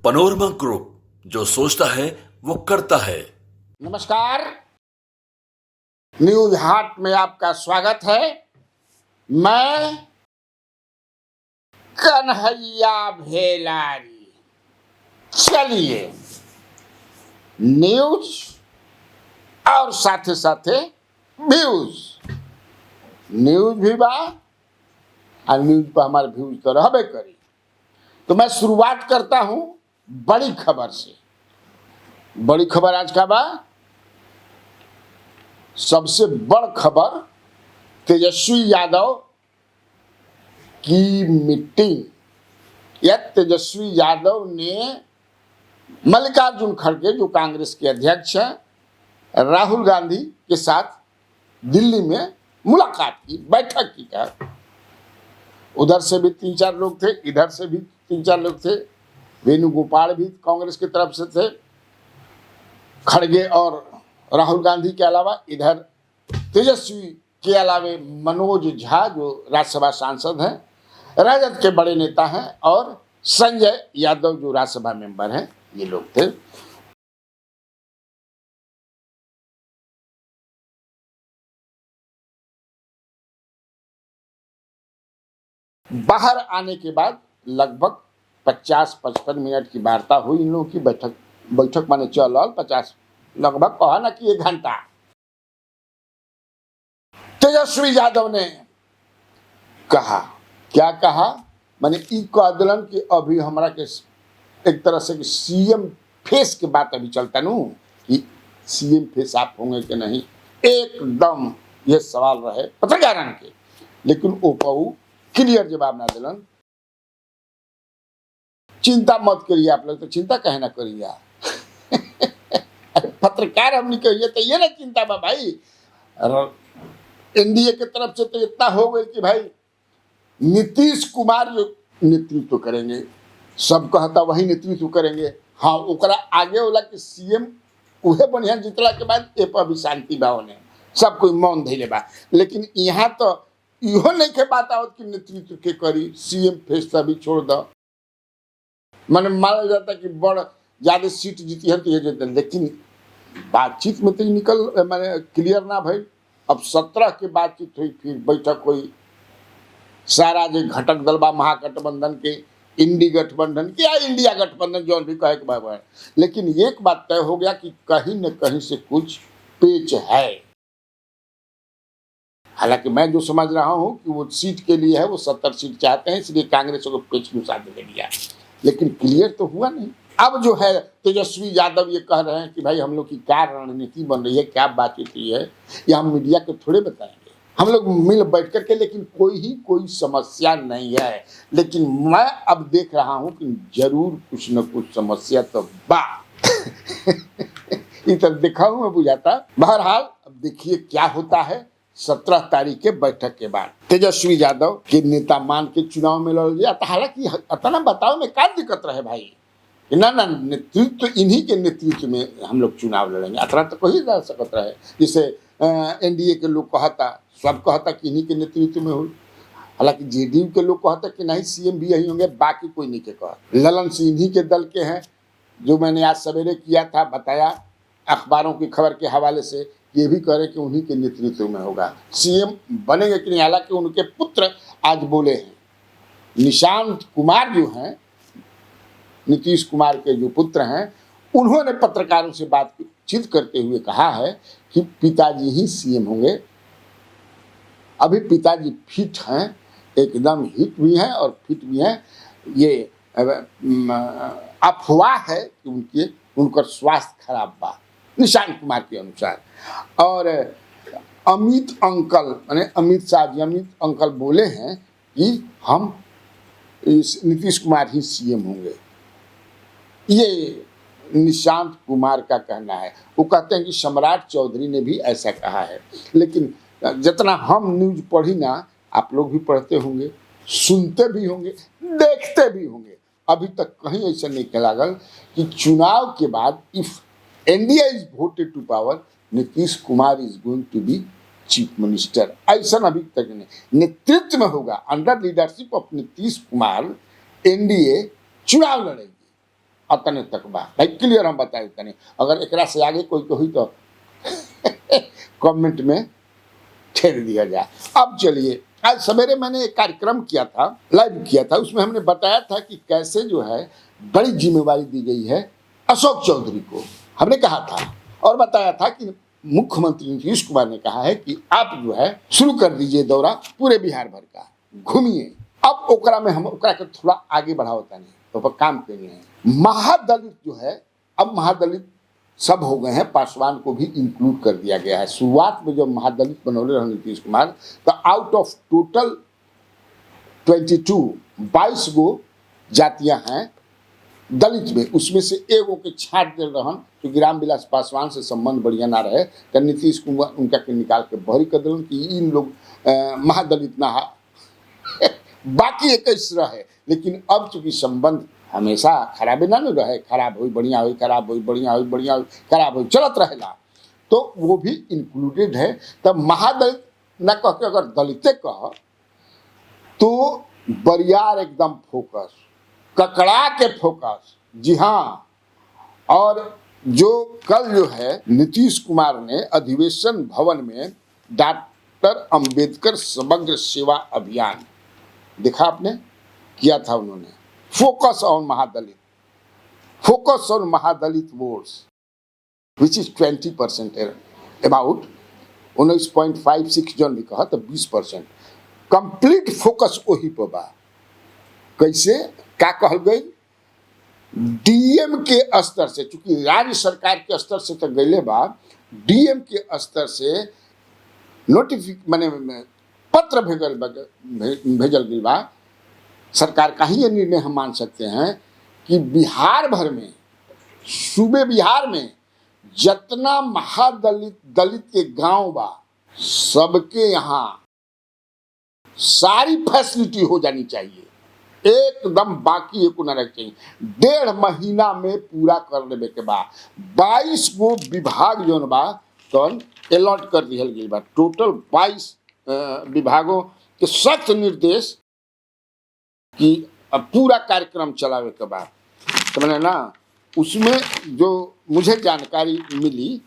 Panorama group, जो सोचता है वो करता है। नमस्कार, न्यूज हाट में आपका स्वागत है। मैं कन्हैया भेलारी। चलिए न्यूज और साथे साथे व्यूज, न्यूज भी बा और न्यूज पर हमारे व्यूज तो रहबे करी। तो मैं शुरुआत करता हूं बड़ी खबर से। बड़ी खबर आज का बा, सबसे बड़ खबर तेजस्वी यादव की मीटिंग। या तेजस्वी यादव ने मल्लिकार्जुन खड़गे, जो कांग्रेस के अध्यक्ष हैं, राहुल गांधी के साथ दिल्ली में मुलाकात की, बैठक की। उधर से भी 3-4 लोग थे, इधर से भी 3-4 लोग थे। वेणुगोपाल भी कांग्रेस की तरफ से थे, खड़गे और राहुल गांधी के अलावा। इधर तेजस्वी के अलावा मनोज झा, जो राज्यसभा सांसद हैं, राजद के बड़े नेता हैं, और संजय यादव, जो राज्यसभा मेंबर हैं, ये लोग थे। बाहर आने के बाद लगभग 50-55 मिनट की वार्ता हुई इन लोगों की। बैठक माने चल 50, लगभग कहा ना कि 1 घंटा। तेजस्वी यादव ने कहा, क्या कहा, माने ई कह दिलन कि अभी हमरा के एक तरह से सीएम फेस के बात अभी चलता नू, कि सीएम फेस आप होंगे कि नहीं, एकदम ये सवाल रहे पत्रकारन के। लेकिन ओपऊ क्लियर जवाब ना दिलन। चिंता मत करिए आप लोग, तो चिंता कहे ना करिए। पत्रकार हमने कहिए तो ये ना चिंता बा भाई। एनडीए के तरफ से तो इतना हो गई कि भाई नीतीश कुमार जो नेतृत्व करेंगे, सब कहता वही नेतृत्व करेंगे। हाँ, ओकरा आगे वाला कि सीएम उहे बढ़िया जितला के बाद ए पर भी शांति बा, होने सब कोई मौन धैले बा। लेकिन यहाँ तो इहो नहीं के बात आवत कि नेतृत्व के करी, सीएम फेस भी छोड़ दो। माने माना जाता कि बड़ ज्यादा सीट जीती है तो ये जीते, लेकिन बातचीत में तो निकल माने क्लियर ना भाई। अब 17 की बातचीत हुई, फिर बैठक हुई, सारा जो घटक दल बा महागठबंधन के, इंडी गठबंधन के या इंडिया गठबंधन, जो भी कहे के बाबा है। लेकिन एक बात तय हो गया कि कहीं न कहीं से कुछ पेच है। हालांकि मैं जो समझ रहा हूं कि वो सीट के लिए है, वो 70 सीट चाहते हैं, इसलिए कांग्रेस को पेच नुसा दे दिया। लेकिन क्लियर तो हुआ नहीं। अब जो है तेजस्वी यादव ये कह रहे हैं कि भाई हम लोग की क्या रणनीति बन रही है, क्या बातचीत हुई है, ये हम मीडिया को थोड़े बताएंगे। हम लोग मिल बैठ करके, लेकिन कोई समस्या नहीं है। लेकिन मैं अब देख रहा हूं कि जरूर कुछ न कुछ समस्या तो बा। इधर देखा हूं मैं, बुझाता। बहरहाल अब देखिए क्या होता है 17 तारीख के बैठक के बाद। तेजस्वी यादव के नेता मान के चुनाव में लड़ गया। हालांकि इतना बताओ में क्या दिक्कत रहे भाई, ना नेतृत्व इन्हीं के नेतृत्व में हम लोग चुनाव लड़ेंगे, अतरा तो कोई जा सकत रहे। जिसे एनडीए के लोग कहता, सब कहता कि इन्हीं के नेतृत्व में हो। हालांकि जेडीयू के लोग कहता कि नहीं सीएम भी यही होंगे, बाकी कोई नहीं के कहा। ललन सिंह इन्हीं के दल के हैं, जो मैंने आज सवेरे किया था, बताया अखबारों की खबर के हवाले से, ये भी कह रहे कि उन्हीं के नेतृत्व में होगा सीएम बनेंगे कि नहीं। हालांकि उनके पुत्र आज बोले हैं, निशांत कुमार जो हैं, नीतीश कुमार के जो पुत्र हैं, उन्होंने पत्रकारों से बातचीत करते हुए कहा है कि पिताजी ही सीएम होंगे। अभी पिताजी फिट हैं, एकदम हिट भी हैं और फिट भी हैं। ये अफवाह है कि उनका स्वास्थ्य खराब बा, निशांत कुमार के अनुसार। और अमित अंकल माने अमित शाह जी, अमित अंकल बोले हैं कि हम नीतीश कुमार ही सीएम होंगे। ये निशांत कुमार का कहना है। वो कहते हैं कि सम्राट चौधरी ने भी ऐसा कहा है। लेकिन जितना हम न्यूज पढ़ी ना, आप लोग भी पढ़ते होंगे, सुनते भी होंगे, देखते भी होंगे, अभी तक कहीं ऐसा नहीं लागल कि चुनाव के बाद if India is voted to power, Nitish Kumar is going to be chief minister. ऐसा अभी तक नहीं। नेतृत्व में होगा, under leadership of Nitish Kumar NDA चुनाव लड़ेगी। अतने तक बा भाई, क्लियर हम बताए तने। अगर एकरा से आगे कोई कही तो कमेंट में ठेर दिया जाए। अब चलिए, आज सवेरे मैंने एक कार्यक्रम किया था, लाइव किया था, उसमें हमने बताया था कि कैसे जो है बड़ी जिम्मेवारी दी गई है अशोक चौधरी को। हमने कहा था और बताया था कि मुख्यमंत्री नीतीश कुमार ने कहा है कि आप जो है शुरू कर दीजिए दौरा पूरे बिहार भर का, घूमिए। अब ओकरा में हम ओकरा के थोड़ा आगे बढ़ावता नहीं तो पर काम करनी है। महादलित जो है, अब महादलित सब हो गए हैं, पासवान को भी इंक्लूड कर दिया गया है। शुरुआत में जब महादलित बनौले रहे नीतीश कुमार तो आउट ऑफ टोटल 22 गो जातियां हैं दलित में, उसमें से एगो के छाट दे रहन क्योंकि रामविलास पासवान से संबंध बढ़िया ना रहे तो नीतीश कुमार उनका के निकाल के बहरी कर दिलन कि इन लोग महादलित ना बाकी 21 रहे। लेकिन अब चूंकि संबंध हमेशा खराबे ना रहे, खराब हो बढ़िया हो, खराब हो बढ़िया हो, बढ़िया हो खराब हो, चलत रहेला, तो वो भी इंक्लूडेड है। तब महादलित न कह के अगर दलिते कह तो बरियार एकदम फोकस, ककड़ा के फोकस। जी हाँ, और जो कल जो है नीतीश कुमार ने अधिवेशन भवन में डॉक्टर अंबेडकर समग्र सेवा अभियान देखा आपने किया था, उन्होंने फोकस ऑन महादलित, फोकस ऑन महादलित वोट्स विच इज 20% अबाउट 19.56 जन भी कहा तो 20% कंप्लीट फोकस वही पर बा। कैसे क्या कहल गई, डीएम के स्तर से, चूंकि राज्य सरकार के स्तर से तो गईले बा, डीएम के स्तर से माने पत्र भेजल गई बा। सरकार का ही ये निर्णय हम मान सकते हैं कि बिहार भर में, सूबे बिहार में जितना महादलित दलित के गांव बा, सबके यहाँ सारी फैसिलिटी हो जानी चाहिए, एकदम बाकी एक न रह चाहिए। 1.5 महीना में पूरा कर लेवे के बाद 22 गो विभाग जो बा तन अलॉट कर दिया गई बा। टोटल 22 विभागों के सख्त निर्देश कि पूरा कार्यक्रम चलावे के बाद, तो मैंने ना उसमें जो मुझे जानकारी मिली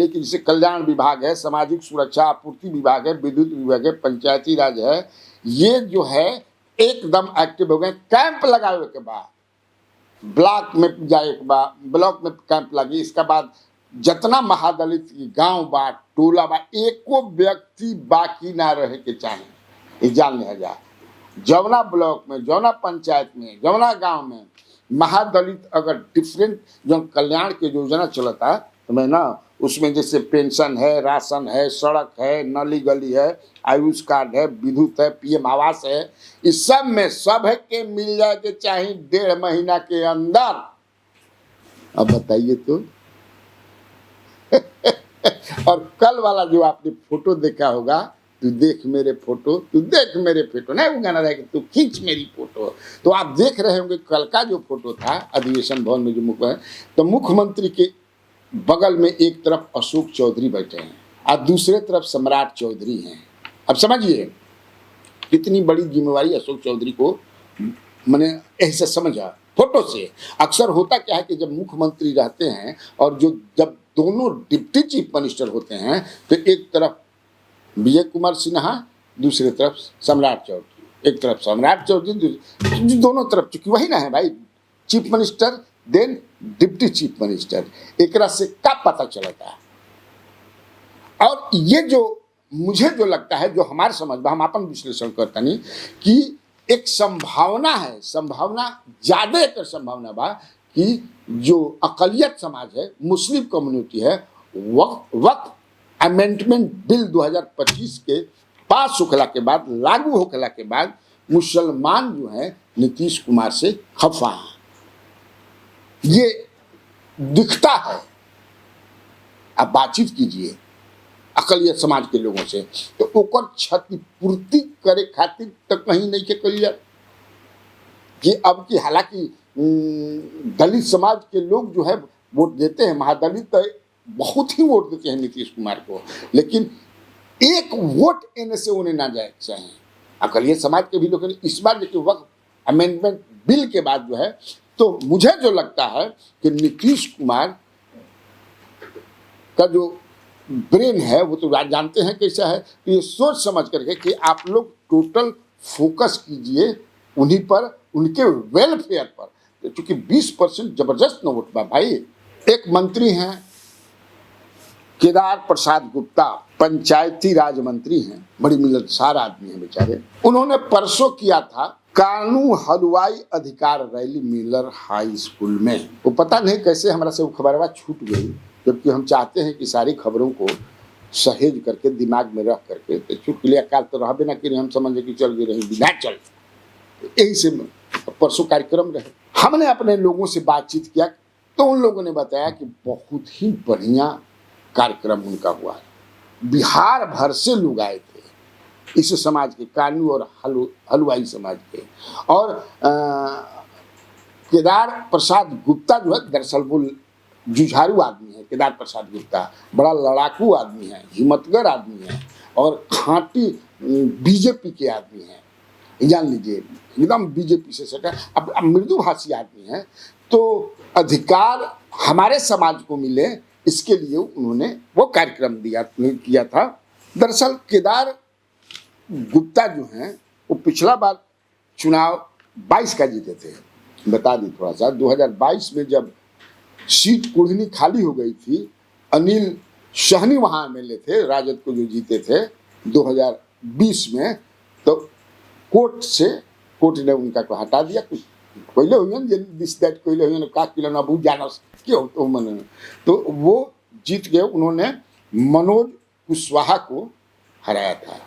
कि जैसे कल्याण विभाग है, सामाजिक सुरक्षा आपूर्ति विभाग है, विद्युत विभाग है, पंचायती राज है, ये जो है एकदम एक्टिव हो गए। कैंप लगावे के बाद ब्लॉक में जाए के बाद ब्लॉक में कैंप लगी, इसके बाद जितना महादलित गांव बा, टोला बा, एको व्यक्ति बाकी ना रहे के चाहे, ये जान लिया जाए। जवना ब्लॉक में, जवना पंचायत में, जवना गांव में महादलित अगर डिफरेंट जो कल्याण के योजना चलता तो मैं ना उसमें जैसे पेंशन है, राशन है, सड़क है, नली गली है, आयुष कार्ड है, विद्युत है, पीएम आवास है, इस सब में सब के मिल जाए के चाहिए 1.5 महीना के अंदर। अब बताइए तो और कल वाला जो आपने फोटो देखा होगा, तू देख मेरे फोटो, तू देख मेरे फोटो, नहीं वो गाना रहेगा तू खींच मेरी फोटो, तो आप देख रहे होंगे कल का जो फोटो था अधिवेशन भवन में जो मुख्य, तो मुख्यमंत्री के बगल में एक तरफ अशोक चौधरी बैठे हैं और दूसरे तरफ सम्राट चौधरी हैं। अब समझिए कितनी बड़ी जिम्मेवारी अशोक चौधरी को मैंने ऐसे समझा फोटो से। अक्सर होता क्या है कि जब मुख्यमंत्री रहते हैं और जो जब दोनों डिप्टी चीफ मिनिस्टर होते हैं तो एक तरफ विजय कुमार सिन्हा, दूसरी तरफ सम्राट चौधरी, एक तरफ सम्राट चौधरी, दोनों तरफ चूंकि वही ना है भाई, chief minister then deputy chief minister, एक से क्या पता चलता है। और ये जो मुझे जो लगता है, जो हमारे समझ में हम अपन विश्लेषण करता नहीं कि एक संभावना है, संभावना ज्यादा एक संभावना बा कि जो अकलियत समाज है, मुस्लिम कम्युनिटी है, वक्त अमेंडमेंट बिल 2025 के पास होखला के बाद, लागू होखला के बाद मुसलमान जो है नीतीश कुमार से खफा है, ये दिखता है। आप बातचीत कीजिए अकलियत समाज के लोगों से तो ओकर क्षतिपूर्ति करे खातिर तक कहीं नहीं के करिए कि अब की, हालांकि दलित समाज के लोग जो है वोट देते हैं, महादलित बहुत ही वोट देते हैं नीतीश कुमार को, लेकिन एक वोट इन्हें से उन्हें ना जाए चाहिए। अकलियत समाज के भी लोग इस बार देखिए वक्त अमेंडमेंट बिल के बाद जो है तो मुझे जो लगता है कि नीतीश कुमार का जो ब्रेन है वो तो आप जानते हैं कैसा है, तो ये सोच समझ करके कि आप लोग टोटल फोकस कीजिए उन्हीं पर, उनके वेलफेयर पर, क्योंकि 20% जबरदस्त नोट बा भाई। एक मंत्री हैं केदार प्रसाद गुप्ता, पंचायती राज मंत्री हैं, बड़ी मिलनसार आदमी हैं बेचारे। उन्होंने परसों किया था कानू हलवाई अधिकार रैली मिलर हाई स्कूल में। वो पता नहीं कैसे हमारा से वो खबरवा छूट गई, जबकि हम चाहते हैं कि सारी खबरों को सहेज करके दिमाग में रख करके, तो छूट लिया काल तो रह ना कि हम समझे कि चल गई रही बिना चल। यही से परसों कार्यक्रम रहे, हमने अपने लोगों से बातचीत किया तो उन लोगों ने बताया कि बहुत ही बढ़िया कार्यक्रम उनका हुआ है। बिहार भर से लोग आए थे इस समाज के, कानू और हलवाई समाज के। और केदार प्रसाद गुप्ता जो है, दरअसल वो जुझारू आदमी है। केदार प्रसाद गुप्ता बड़ा लड़ाकू आदमी है, हिम्मतगर आदमी है और खांटी बीजेपी के आदमी हैं, जान लीजिए एकदम बीजेपी से सटा। अब मृदुभाषी आदमी है, तो अधिकार हमारे समाज को मिले इसके लिए उन्होंने वो कार्यक्रम किया था। दरअसल केदार गुप्ता जो हैं वो पिछला बार चुनाव 22 का जीते थे। बता दी थोड़ा सा, 2022 में जब सीट कुढ़नी खाली हो गई थी, अनिल सहनी वहाँ एमएलए थे, राजद को जो जीते थे 2020 में, तो कोर्ट ने उनका को हटा दिया। कुछ कोयले हुए दिस दैट कोयले हुए का किलो ना बू जाना क्यों तो मन, तो वो जीत गए। उन्होंने मनोज कुशवाहा को हराया था।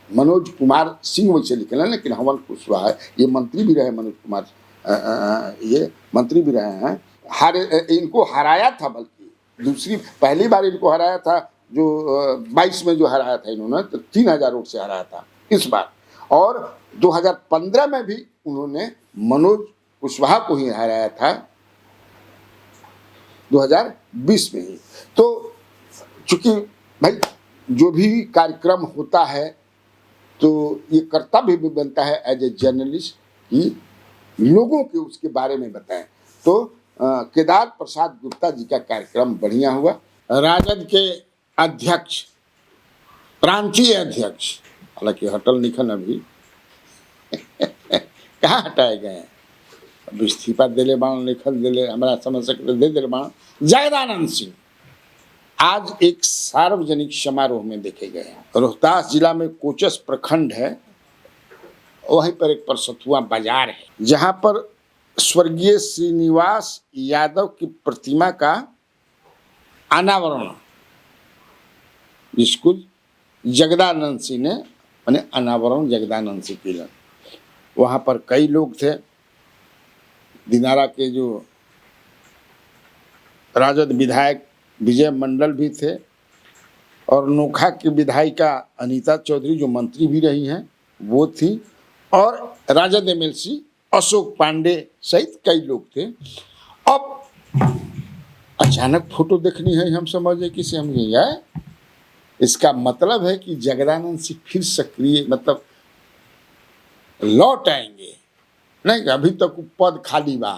मनोज कुमार सिंह वैसे लिखे हैं, लेकिन हवन कुशवाहा ये मंत्री भी रहे, मनोज कुमार ये मंत्री भी रहे हैं। इनको हराया था, बल्कि दूसरी पहली बार इनको हराया था जो 22 में जो हराया था इन्होंने, तो 3000 वोट से हराया था इस बार। और 2015 में भी उन्होंने मनोज कुशवाहा को ही हराया था 2020 में ही। तो चूंकि भाई जो भी कार्यक्रम होता है तो ये कर्तव्य भी बनता है एज ए जर्नलिस्ट कि लोगों के उसके बारे में बताएं। तो केदार प्रसाद गुप्ता जी का कार्यक्रम बढ़िया हुआ। राजद के अध्यक्ष, प्रांतीय अध्यक्ष, हालांकि हटल निखन अभी कहाँ हटाए गए हैं, अब इस्तीफा दिले बाण लिखल दिले, हमारा समझ सकते दे दिले बाण। जगदानंद सिंह आज एक सार्वजनिक समारोह में देखे गए। रोहतास जिला में कोचस प्रखंड है, वहीं पर एक परसथुआ बाजार है, जहां पर स्वर्गीय श्रीनिवास यादव की प्रतिमा का अनावरण स्कूल जगदानंद सिंह ने, मैंने अनावरण जगदानंद सिंह किया। वहाँ पर कई लोग थे, दिनारा के जो राजद विधायक विजय मंडल भी थे, और नोखा की विधायिका अनीता चौधरी जो मंत्री भी रही हैं वो थी, और राजद एमएलसी अशोक पांडे सहित कई लोग थे। अब अचानक फोटो देखनी है, हम समझे कि समझे यार, इसका मतलब है कि जगदानंद सिंह फिर सक्रिय मतलब लौट आएंगे। नहीं, अभी तक पद खाली बा,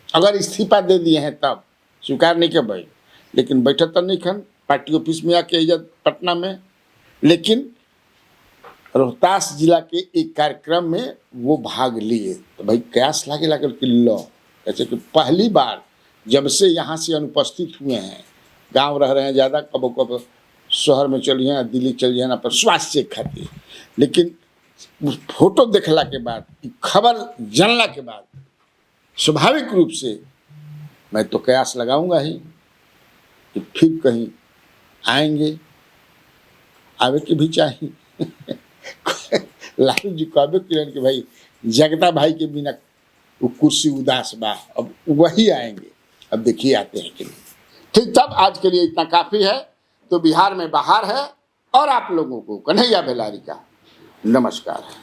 अगर इस्तीफा दे दिए हैं तब स्वीकार नहीं के भाई, लेकिन बैठे तो नहीं खन पार्टी ऑफिस में आके इज्जत पटना में। लेकिन रोहतास जिला के एक कार्यक्रम में वो भाग लिए, तो भाई कयास लागे लागल कि लो, जैसे कि पहली बार जब से यहाँ से अनुपस्थित हुए हैं, गांव रह रहे हैं ज़्यादा, कबो कब शहर में चलिए ना, दिल्ली चलिए ना, पर स्वास्थ्य खातिर। लेकिन फोटो देखला के बाद, खबर जानला के बाद स्वाभाविक रूप से मैं तो कयास लगाऊंगा ही कि फिर कहीं आएंगे, आवे के भी चाहिए। लालू जी कहबे किरण कि भाई जगता भाई के बिना वो कुर्सी उदास बा, अब वही आएंगे। अब देखिए आते हैं कि नहीं। ठीक, तब आज के लिए इतना काफ़ी है। तो बिहार में बाहर है, और आप लोगों को कन्हैया बेलारी का नमस्कार है।